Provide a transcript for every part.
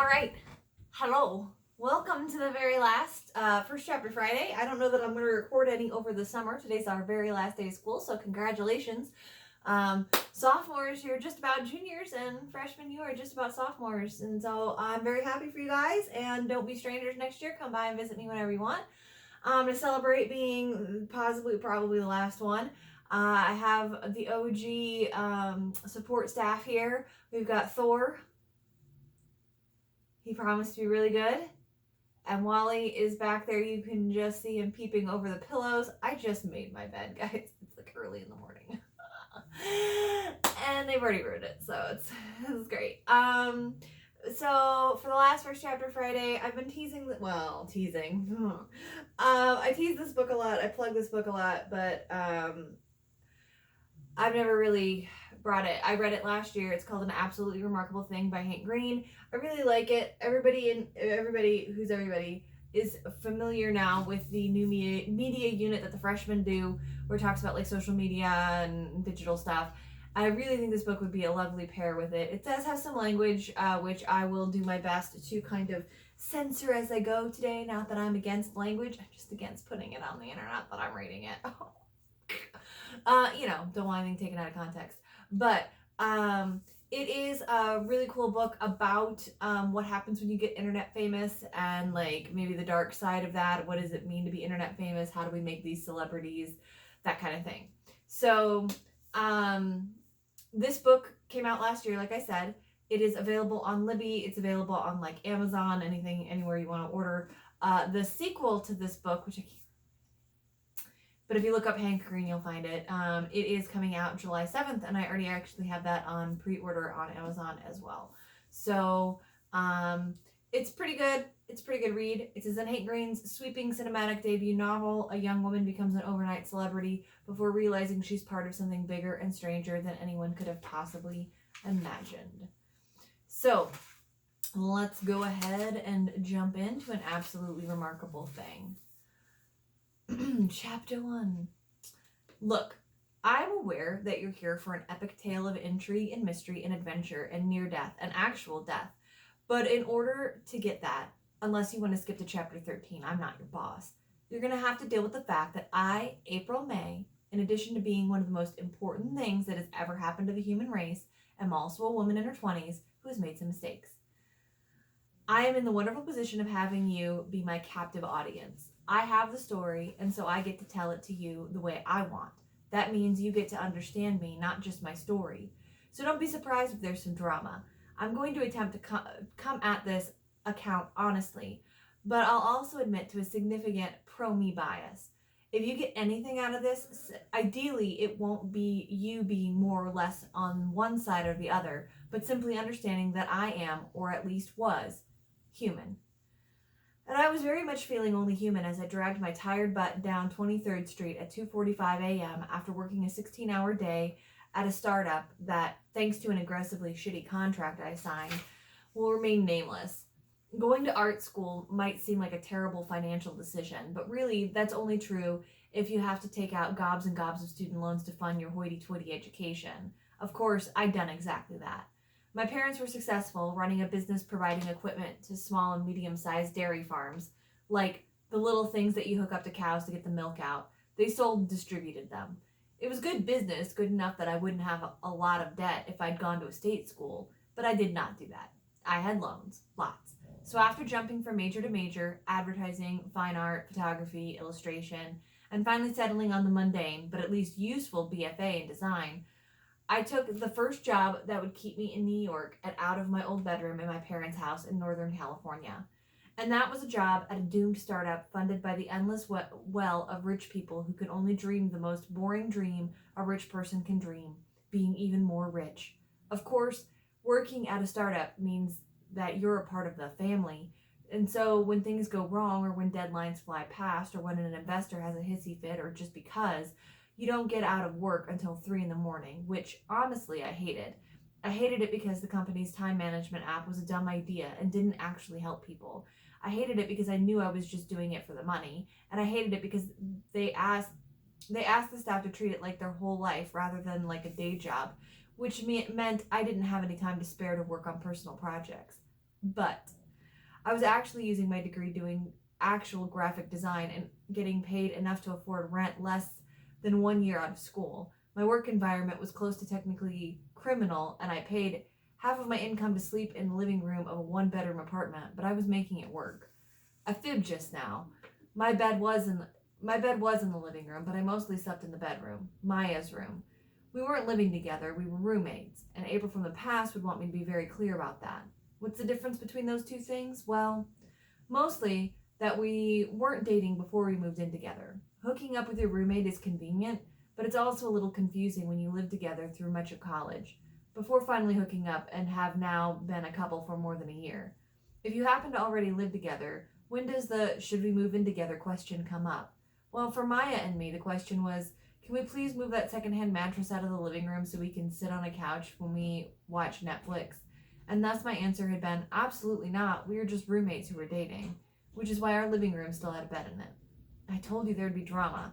All right. Hello. Welcome to the very last First Chapter Friday. I don't know that I'm going to record any over the summer. Today's our very last day of school, so congratulations. Sophomores, you're just about juniors, and freshmen, you are just about sophomores. And so I'm very happy for you guys, and don't be strangers next year. Come by and visit me whenever you want. To celebrate being probably the last one. I have the OG support staff here. We've got Thor. He promised to be really good. And Wally is back there. You can just see him peeping over the pillows. I just made my bed, guys. It's like early in the morning. And they've already ruined it, so it's great. So for the last First Chapter Friday, I've been teasing. I tease this book a lot. I plug this book a lot, but I've never really brought it. I read it last year. It's called An Absolutely Remarkable Thing by Hank Green. I really like it. Everybody is familiar now with the new media unit that the freshmen do, where it talks about like social media and digital stuff. I really think this book would be a lovely pair with it. It does have some language, which I will do my best to kind of censor as I go today. Not that I'm against language, I'm just against putting it on the internet that I'm reading it. Don't want anything taken out of context. But it is a really cool book about what happens when you get internet famous and like maybe the dark side of that. What does it mean to be internet famous? How do we make these celebrities? That kind of thing. So this book came out last year, like I said. It is available on Libby. It's available on like Amazon, anywhere you want to order. The sequel to this book, which I can't, but if you look up Hank Green, you'll find it. It is coming out July 7th, and I already actually have that on pre-order on Amazon as well. So it's pretty good. It's a pretty good read. It says in Hank Green's sweeping cinematic debut novel, a young woman becomes an overnight celebrity before realizing she's part of something bigger and stranger than anyone could have possibly imagined. So let's go ahead and jump into An Absolutely Remarkable Thing. Chapter 1. Look, I'm aware that you're here for an epic tale of intrigue and mystery and adventure and near death and actual death. But in order to get that, unless you want to skip to chapter 13, I'm not your boss. You're going to have to deal with the fact that I, April May, in addition to being one of the most important things that has ever happened to the human race, am also a woman in her 20s who has made some mistakes. I am in the wonderful position of having you be my captive audience. I have the story, and so I get to tell it to you the way I want. That means you get to understand me, not just my story. So don't be surprised if there's some drama. I'm going to attempt to come at this account honestly, but I'll also admit to a significant pro-me bias. If you get anything out of this, ideally it won't be you being more or less on one side or the other, but simply understanding that I am, or at least was, human. And I was very much feeling only human as I dragged my tired butt down 23rd Street at 2:45 a.m. after working a 16-hour day at a startup that, thanks to an aggressively shitty contract I signed, will remain nameless. Going to art school might seem like a terrible financial decision, but really that's only true if you have to take out gobs and gobs of student loans to fund your hoity-toity education. Of course, I'd done exactly that. My parents were successful running a business providing equipment to small and medium-sized dairy farms, like the little things that you hook up to cows to get the milk out. They sold and distributed them. It was good business, good enough that I wouldn't have a lot of debt if I'd gone to a state school, but I did not do that. I had loans, lots. So after jumping from major to major, advertising, fine art, photography, illustration, and finally settling on the mundane, but at least useful BFA in design, I took the first job that would keep me in New York and out of my old bedroom in my parents' house in Northern California. And that was a job at a doomed startup funded by the endless well of rich people who can only dream the most boring dream a rich person can dream, being even more rich. Of course, working at a startup means that you're a part of the family. And so when things go wrong, or when deadlines fly past, or when an investor has a hissy fit, or just because, you don't get out of work until 3 a.m, which honestly I hated. I hated it because the company's time management app was a dumb idea and didn't actually help people. I hated it because I knew I was just doing it for the money, and I hated it because they asked the staff to treat it like their whole life rather than like a day job, which meant I didn't have any time to spare to work on personal projects. But I was actually using my degree doing actual graphic design and getting paid enough to afford rent less than 1 year out of school. My work environment was close to technically criminal, and I paid half of my income to sleep in the living room of a one-bedroom apartment, but I was making it work. I fibbed just now. My bed was in the living room, but I mostly slept in the bedroom, Maya's room. We weren't living together, we were roommates, and April from the past would want me to be very clear about that. What's the difference between those two things? Well, mostly that we weren't dating before we moved in together. Hooking up with your roommate is convenient, but it's also a little confusing when you live together through much of college, before finally hooking up and have now been a couple for more than a year. If you happen to already live together, when does the should we move in together question come up? Well, for Maya and me, the question was, can we please move that secondhand mattress out of the living room so we can sit on a couch when we watch Netflix? And thus my answer had been, absolutely not. We were just roommates who were dating, which is why our living room still had a bed in it. I told you there'd be drama.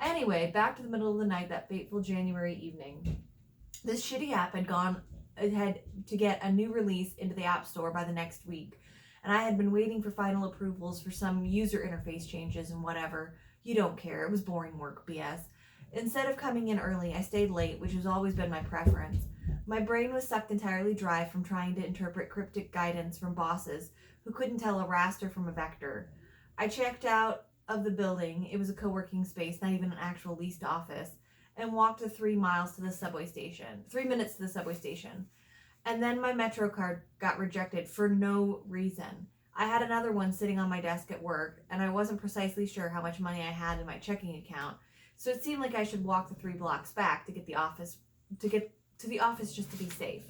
Anyway, back to the middle of the night that fateful January evening. This shitty app it had to get a new release into the App Store by the next week, and I had been waiting for final approvals for some user interface changes and whatever. You don't care, it was boring work, BS. Instead of coming in early, I stayed late, which has always been my preference. My brain was sucked entirely dry from trying to interpret cryptic guidance from bosses who couldn't tell a raster from a vector. I checked out of the building, it was a co-working space, not even an actual leased office, and walked the 3 minutes to the subway station. And then my Metro card got rejected for no reason. I had another one sitting on my desk at work, and I wasn't precisely sure how much money I had in my checking account, so it seemed like I should walk the 3 blocks back to get to the office just to be safe.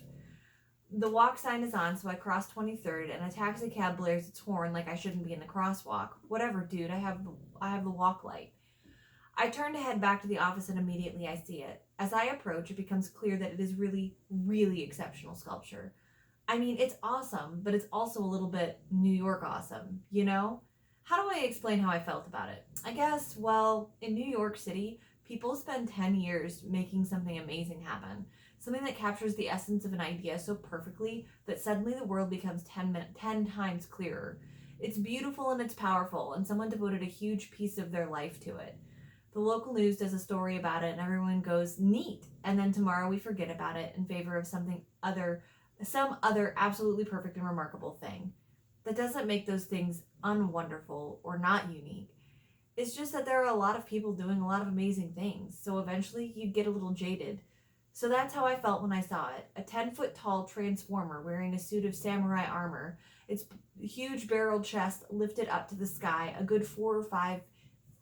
The walk sign is on, so I cross 23rd, and a taxi cab blares its horn like I shouldn't be in the crosswalk. Whatever, dude, I have the walk light. I turn to head back to the office, and immediately I see it. As I approach, it becomes clear that it is really, really exceptional sculpture. I mean, it's awesome, but it's also a little bit New York awesome, you know? How do I explain how I felt about it? I guess, well, in New York City, people spend 10 years making something amazing happen. Something that captures the essence of an idea so perfectly that suddenly the world becomes 10 times clearer. It's beautiful and it's powerful, and someone devoted a huge piece of their life to it. The local news does a story about it, and everyone goes, neat, and then tomorrow we forget about it in favor of some other absolutely perfect and remarkable thing. That doesn't make those things unwonderful or not unique. It's just that there are a lot of people doing a lot of amazing things, so eventually you'd get a little jaded. So that's how I felt when I saw it. A 10-foot tall transformer wearing a suit of samurai armor, its huge barreled chest lifted up to the sky, a good 4 or 5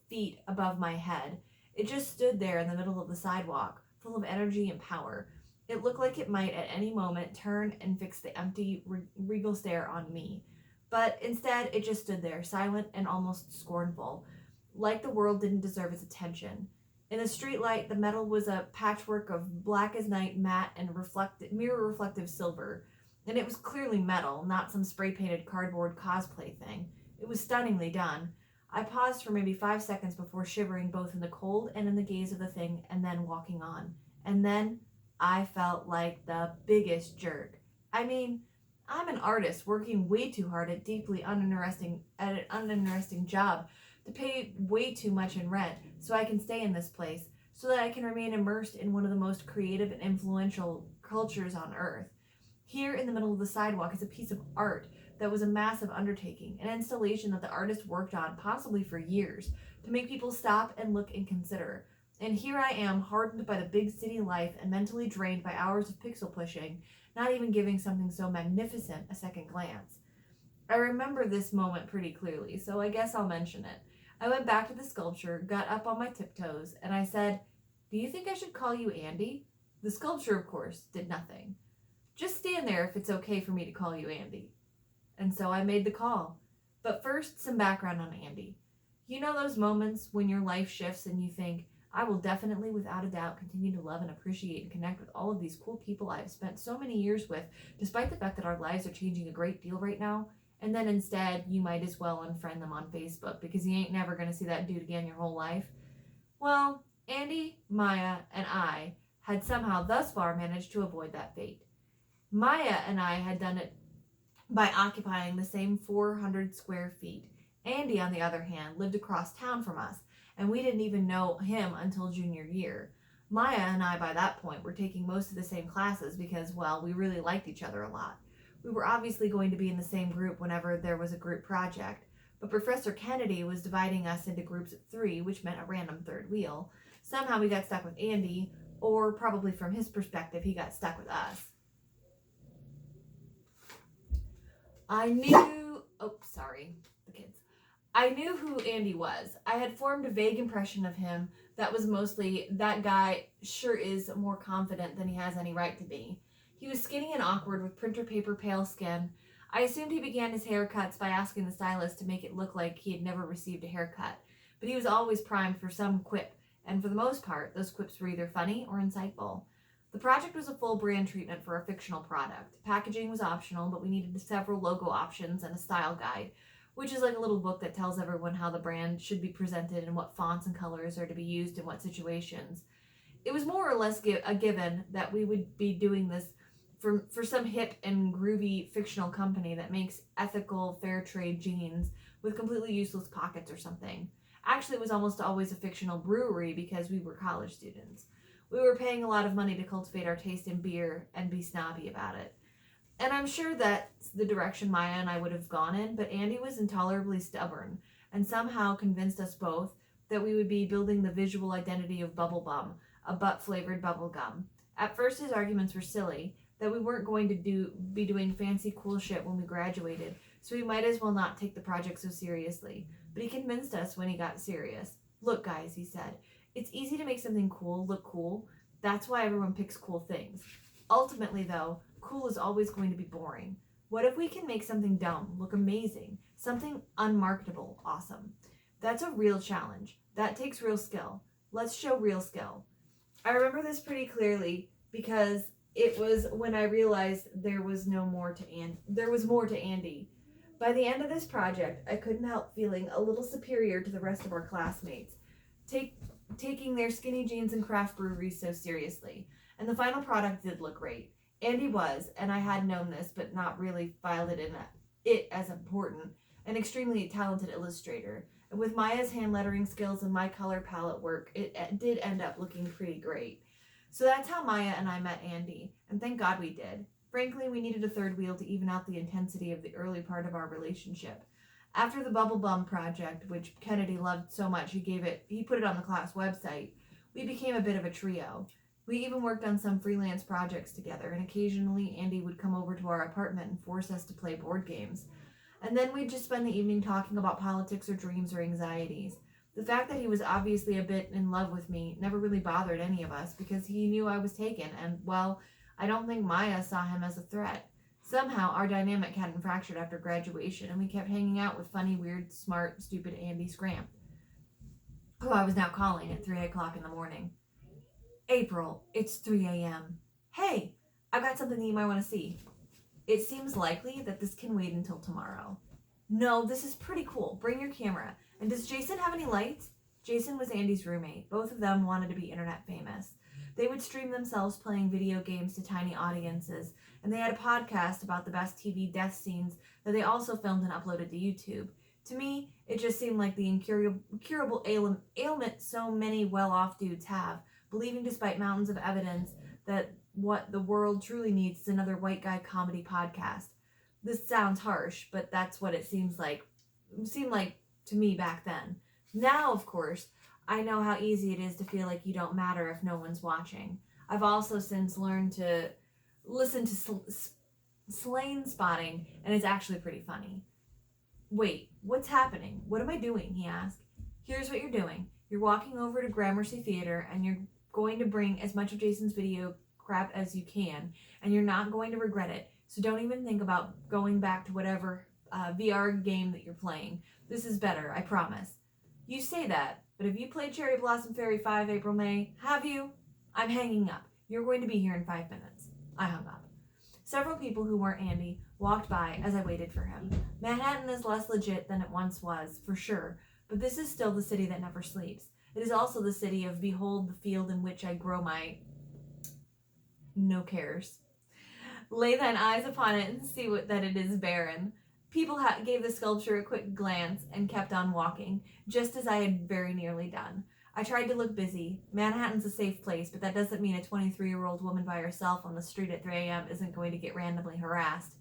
feet above my head. It just stood there in the middle of the sidewalk, full of energy and power. It looked like it might at any moment turn and fix the empty, regal stare on me. But instead, it just stood there, silent and almost scornful, like the world didn't deserve its attention. In the streetlight, the metal was a patchwork of black as night matte and mirror reflective silver, and it was clearly metal, not some spray-painted cardboard cosplay thing. It was stunningly done. I paused for maybe 5 seconds before shivering both in the cold and in the gaze of the thing, and then walking on. And then I felt like the biggest jerk. I mean, I'm an artist working way too hard at an uninteresting job to pay way too much in rent so I can stay in this place, so that I can remain immersed in one of the most creative and influential cultures on earth. Here in the middle of the sidewalk is a piece of art that was a massive undertaking, an installation that the artist worked on possibly for years to make people stop and look and consider. And here I am, hardened by the big city life and mentally drained by hours of pixel pushing, not even giving something so magnificent a second glance. I remember this moment pretty clearly, so I guess I'll mention it. I went back to the sculpture, got up on my tiptoes, and I said, "Do you think I should call you Andy?" The sculpture, of course, did nothing. "Just stand there if it's okay for me to call you Andy." And so I made the call. But first, some background on Andy. You know those moments when your life shifts and you think, I will definitely, without a doubt, continue to love and appreciate and connect with all of these cool people I have spent so many years with, despite the fact that our lives are changing a great deal right now. And then instead, you might as well unfriend them on Facebook because you ain't never going to see that dude again your whole life. Well, Andy, Maya, and I had somehow thus far managed to avoid that fate. Maya and I had done it by occupying the same 400 square feet. Andy, on the other hand, lived across town from us, and we didn't even know him until junior year. Maya and I, by that point, were taking most of the same classes because, well, we really liked each other a lot. We were obviously going to be in the same group whenever there was a group project, but Professor Kennedy was dividing us into groups of 3, which meant a random third wheel. Somehow we got stuck with Andy, or probably from his perspective, he got stuck with us. I knew who Andy was. I had formed a vague impression of him that was mostly, that guy sure is more confident than he has any right to be. He was skinny and awkward with printer paper pale skin. I assumed he began his haircuts by asking the stylist to make it look like he had never received a haircut, but he was always primed for some quip, and for the most part, those quips were either funny or insightful. The project was a full brand treatment for a fictional product. Packaging was optional, but we needed several logo options and a style guide, which is like a little book that tells everyone how the brand should be presented and what fonts and colors are to be used in what situations. It was more or less a given that we would be doing this for some hip and groovy fictional company that makes ethical, fair trade jeans with completely useless pockets or something. Actually, it was almost always a fictional brewery because we were college students. We were paying a lot of money to cultivate our taste in beer and be snobby about it. And I'm sure that's the direction Maya and I would have gone in, but Andy was intolerably stubborn and somehow convinced us both that we would be building the visual identity of Bubble Bum, a butt-flavored bubble gum. At first his arguments were silly, that we weren't going to be doing fancy cool shit when we graduated, so we might as well not take the project so seriously. But he convinced us when he got serious. Look, guys, he said, it's easy to make something cool look cool. That's why everyone picks cool things. Ultimately, though, cool is always going to be boring. What if we can make something dumb look amazing? Something unmarketable awesome? That's a real challenge. That takes real skill. Let's show real skill. I remember this pretty clearly because it was when I realized there was more to Andy. By the end of this project, I couldn't help feeling a little superior to the rest of our classmates, taking their skinny jeans and craft breweries so seriously. And the final product did look great. Andy was, and I had known this, but not really filed it as important, an extremely talented illustrator. And with Maya's hand lettering skills and my color palette work, it did end up looking pretty great. So that's how Maya and I met Andy, and thank God we did. Frankly, we needed a third wheel to even out the intensity of the early part of our relationship. After the Bubble Bum project, which Kennedy loved so much he put it on the class website, we became a bit of a trio. We even worked on some freelance projects together, and occasionally Andy would come over to our apartment and force us to play board games. And then we'd just spend the evening talking about politics or dreams or anxieties. The fact that he was obviously a bit in love with me never really bothered any of us because he knew I was taken, and, well, I don't think Maya saw him as a threat. Somehow, our dynamic hadn't fractured after graduation, and we kept hanging out with funny, weird, smart, stupid Andy Scramp, who I was now calling at 3 o'clock in the morning. April, it's 3 a.m. Hey, I've got something that you might want to see. It seems likely that this can wait until tomorrow. No, this is pretty cool. Bring your camera. And does Jason have any lights? Jason was Andy's roommate. Both of them wanted to be internet famous. They would stream themselves playing video games to tiny audiences, and they had a podcast about the best TV death scenes that they also filmed and uploaded to YouTube. To me, it just seemed like the incurable ailment so many well-off dudes have, believing despite mountains of evidence that what the world truly needs is another white guy comedy podcast. This sounds harsh, but that's what it seemed like to me back then. Now, of course, I know how easy it is to feel like you don't matter if no one's watching. I've also since learned to listen to Slane spotting, and it's actually pretty funny. Wait, what's happening? What am I doing? He asked. Here's what you're doing. You're walking over to Gramercy Theater, and you're going to bring as much of Jason's video crap as you can, and you're not going to regret it. So don't even think about going back to whatever VR game that you're playing. This is better, I promise. You say that, but have you played Cherry Blossom Fairy 5 April May? Have you? I'm hanging up. You're going to be here in 5 minutes. I hung up. Several people who weren't Andy walked by as I waited for him. Manhattan is less legit than it once was, for sure, but this is still the city that never sleeps. It is also the city of behold the field in which I grow my no cares. Lay thine eyes upon it and see that it is barren. People gave the sculpture a quick glance and kept on walking, just as I had very nearly done. I tried to look busy. Manhattan's a safe place, but that doesn't mean a 23-year-old woman by herself on the street at 3 a.m. isn't going to get randomly harassed.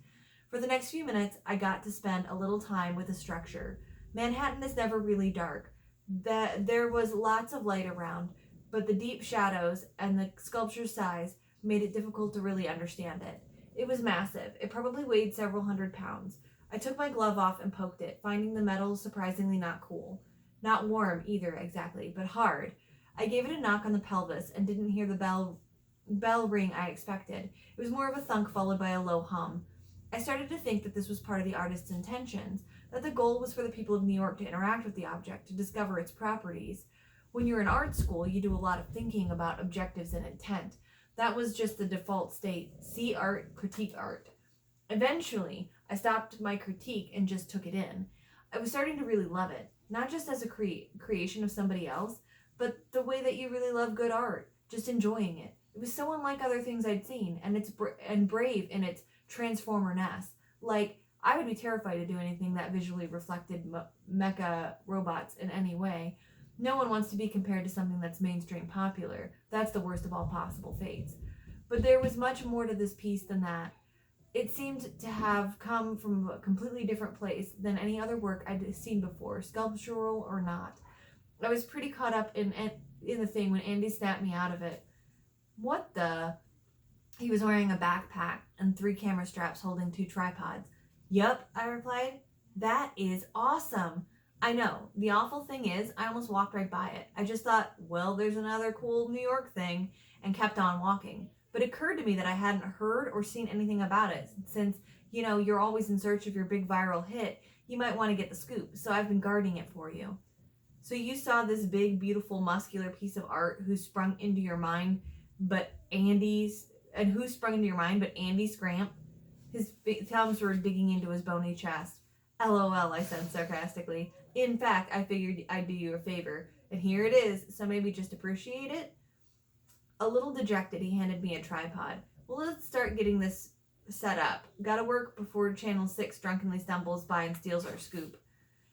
For the next few minutes, I got to spend a little time with the structure. Manhattan is never really dark. There was lots of light around, but the deep shadows and the sculpture's size made it difficult to really understand it. It was massive. It probably weighed several hundred pounds. I took my glove off and poked it, finding the metal surprisingly not cool. Not warm either, exactly, but hard. I gave it a knock on the pelvis and didn't hear the bell ring I expected. It was more of a thunk followed by a low hum. I started to think that this was part of the artist's intentions, that the goal was for the people of New York to interact with the object, to discover its properties. When you're in art school, you do a lot of thinking about objectives and intent. That was just the default state. See art, critique art. Eventually, I stopped my critique and just took it in. I was starting to really love it, not just as a creation of somebody else, but the way that you really love good art, just enjoying it. It was so unlike other things I'd seen, and it's brave in its transformer-ness. Like, I would be terrified to do anything that visually reflected mecha robots in any way. No one wants to be compared to something that's mainstream popular. That's the worst of all possible fates. But there was much more to this piece than that. It seemed to have come from a completely different place than any other work I'd seen before, sculptural or not. I was pretty caught up in the thing when Andy snapped me out of it. What the? He was wearing a backpack and 3 camera straps holding 2 tripods. Yup, I replied. That is awesome. I know. The awful thing is, I almost walked right by it. I just thought, well, there's another cool New York thing, and kept on walking. But it occurred to me that I hadn't heard or seen anything about it. Since, you're always in search of your big viral hit, you might want to get the scoop. So I've been guarding it for you. So you saw this big, beautiful, muscular piece of art who sprung into your mind, but Andy Scramp? His thumbs were digging into his bony chest. LOL, I said sarcastically. In fact, I figured I'd do you a favor. And here it is, so maybe just appreciate it? A little dejected, he handed me a tripod. Well, let's start getting this set up. Gotta work before Channel 6 drunkenly stumbles by and steals our scoop.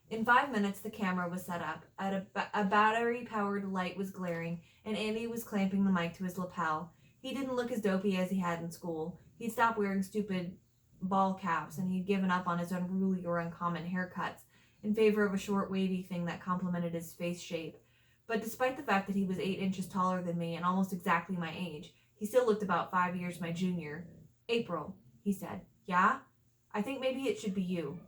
In 5 minutes, the camera was set up. A battery-powered light was glaring, and Andy was clamping the mic to his lapel. He didn't look as dopey as he had in school. He'd stopped wearing stupid ball caps, and he'd given up on his unruly or uncommon haircuts in favor of a short, wavy thing that complemented his face shape. But despite the fact that he was 8 inches taller than me and almost exactly my age, he still looked about 5 years my junior. April, he said. Yeah? I think maybe it should be you.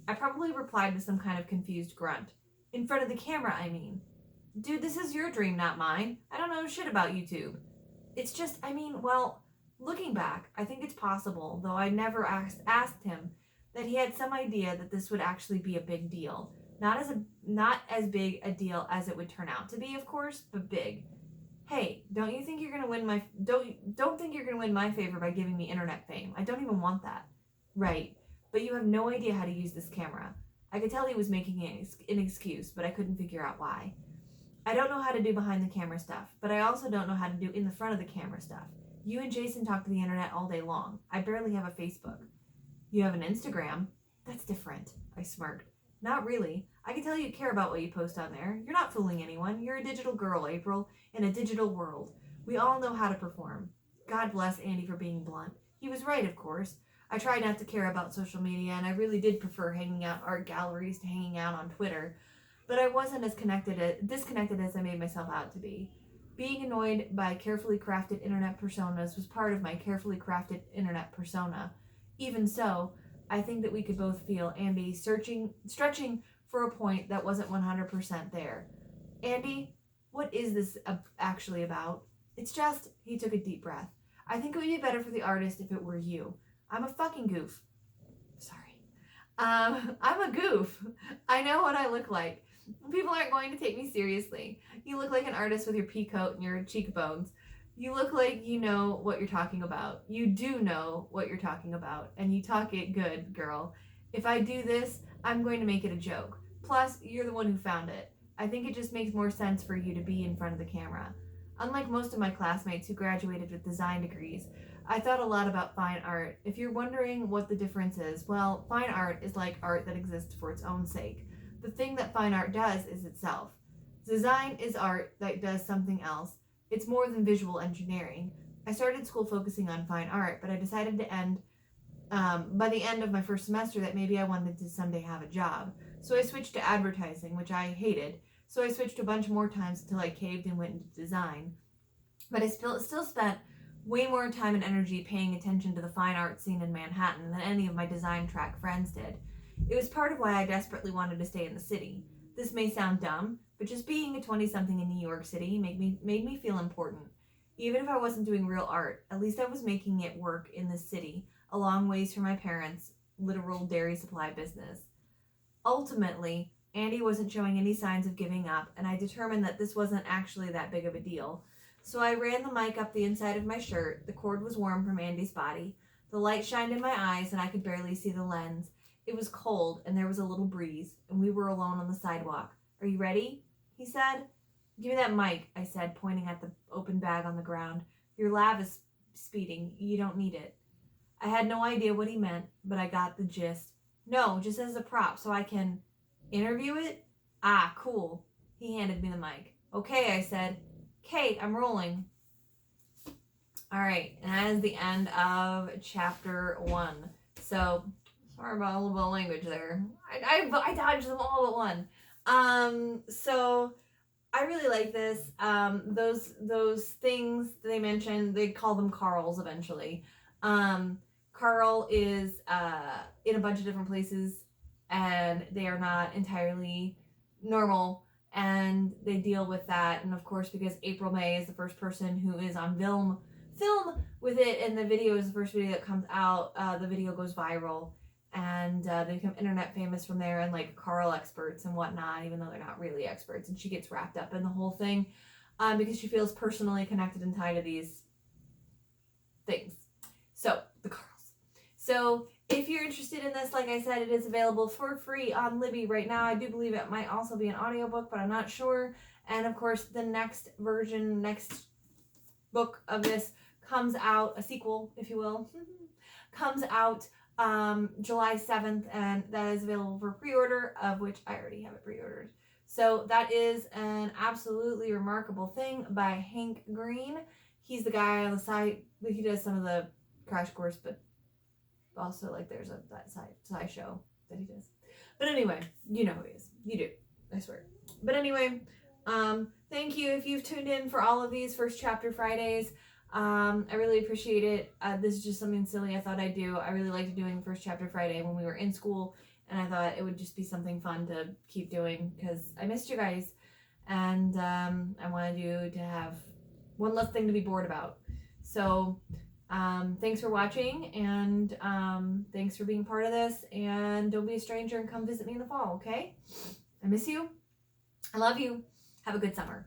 I probably replied with some kind of confused grunt. In front of the camera, I mean. Dude, this is your dream, not mine. I don't know shit about YouTube. It's just, looking back, I think it's possible, though I never asked him, that he had some idea that this would actually be a big deal. Not as big a deal as it would turn out to be, of course, but big. Hey, don't think you're gonna win my favor by giving me internet fame. I don't even want that. Right, but you have no idea how to use this camera. I could tell he was making an excuse, but I couldn't figure out why. I don't know how to do behind the camera stuff, but I also don't know how to do in the front of the camera stuff. You and Jason talk to the internet all day long. I barely have a Facebook. You have an Instagram? That's different, I smirked. Not really. I can tell you care about what you post on there. You're not fooling anyone. You're a digital girl, April, in a digital world. We all know how to perform. God bless Andy for being blunt. He was right, of course. I try not to care about social media, and I really did prefer hanging out in art galleries to hanging out on Twitter. But I wasn't as disconnected as I made myself out to be. Being annoyed by carefully crafted internet personas was part of my carefully crafted internet persona. Even so, I think that we could both feel Andy stretching for a point that wasn't 100% there. Andy, what is this actually about? It's just, he took a deep breath. I think it would be better for the artist if it were you. I'm a fucking goof. Sorry. I'm a goof. I know what I look like. People aren't going to take me seriously. You look like an artist with your pea coat and your cheekbones. You look like you know what you're talking about. You do know what you're talking about, and you talk it good, girl. If I do this, I'm going to make it a joke. Plus, you're the one who found it. I think it just makes more sense for you to be in front of the camera. Unlike most of my classmates who graduated with design degrees, I thought a lot about fine art. If you're wondering what the difference is, well, fine art is like art that exists for its own sake. The thing that fine art does is itself. Design is art that does something else. It's more than visual engineering. I started school focusing on fine art, but I decided to end by the end of my first semester that maybe I wanted to someday have a job. So I switched to advertising, which I hated. So I switched a bunch more times until I caved and went into design. But I still spent way more time and energy paying attention to the fine art scene in Manhattan than any of my design track friends did. It was part of why I desperately wanted to stay in the city. This may sound dumb, but just being a 20-something in New York City made me feel important. Even if I wasn't doing real art, at least I was making it work in the city, a long ways from my parents' literal dairy supply business. Ultimately, Andy wasn't showing any signs of giving up, and I determined that this wasn't actually that big of a deal. So I ran the mic up the inside of my shirt. The cord was warm from Andy's body. The light shined in my eyes, and I could barely see the lens. It was cold, and there was a little breeze, and we were alone on the sidewalk. "Are you ready?" he said. "Give me that mic," I said, pointing at the open bag on the ground. "Your lab is speeding. You don't need it." I had no idea what he meant, but I got the gist. "No, just as a prop, so I can interview it?" "Ah, cool." He handed me the mic. "Okay," I said. "Kate, I'm rolling." All right, and that is the end of chapter 1. So, sorry about a little bit of language there. I dodged them all at one. So I really like this. Those things they mentioned, they call them Carls eventually. Carl is in a bunch of different places, and they are not entirely normal, and they deal with that. And of course, because April May is the first person who is on film with it, and the video is the first video that comes out, the video goes viral, and they become internet famous from there, and like Carl experts and whatnot, even though they're not really experts. And she gets wrapped up in the whole thing because she feels personally connected and tied to these things. So the Carls. So if you're interested in this, like I said, it is available for free on Libby right now. I do believe it might also be an audiobook, but I'm not sure. And of course, the next book of this comes out, a sequel, if you will, comes out July 7th, and that is available for pre-order, of which I already have it pre-ordered. So that is an absolutely remarkable thing by Hank Green. He's the guy on the side. He does some of the Crash Course, but also like there's that side show that he does. But anyway, you know who he is. You do, I swear. But anyway, thank you if you've tuned in for all of these First Chapter Fridays. I really appreciate it. This is just something silly I thought I'd do. I really liked doing First Chapter Friday when we were in school, and I thought it would just be something fun to keep doing because I missed you guys, and I wanted you to have one less thing to be bored about. So thanks for watching, and thanks for being part of this, and don't be a stranger and come visit me in the fall, okay? I miss you. I love you. Have a good summer.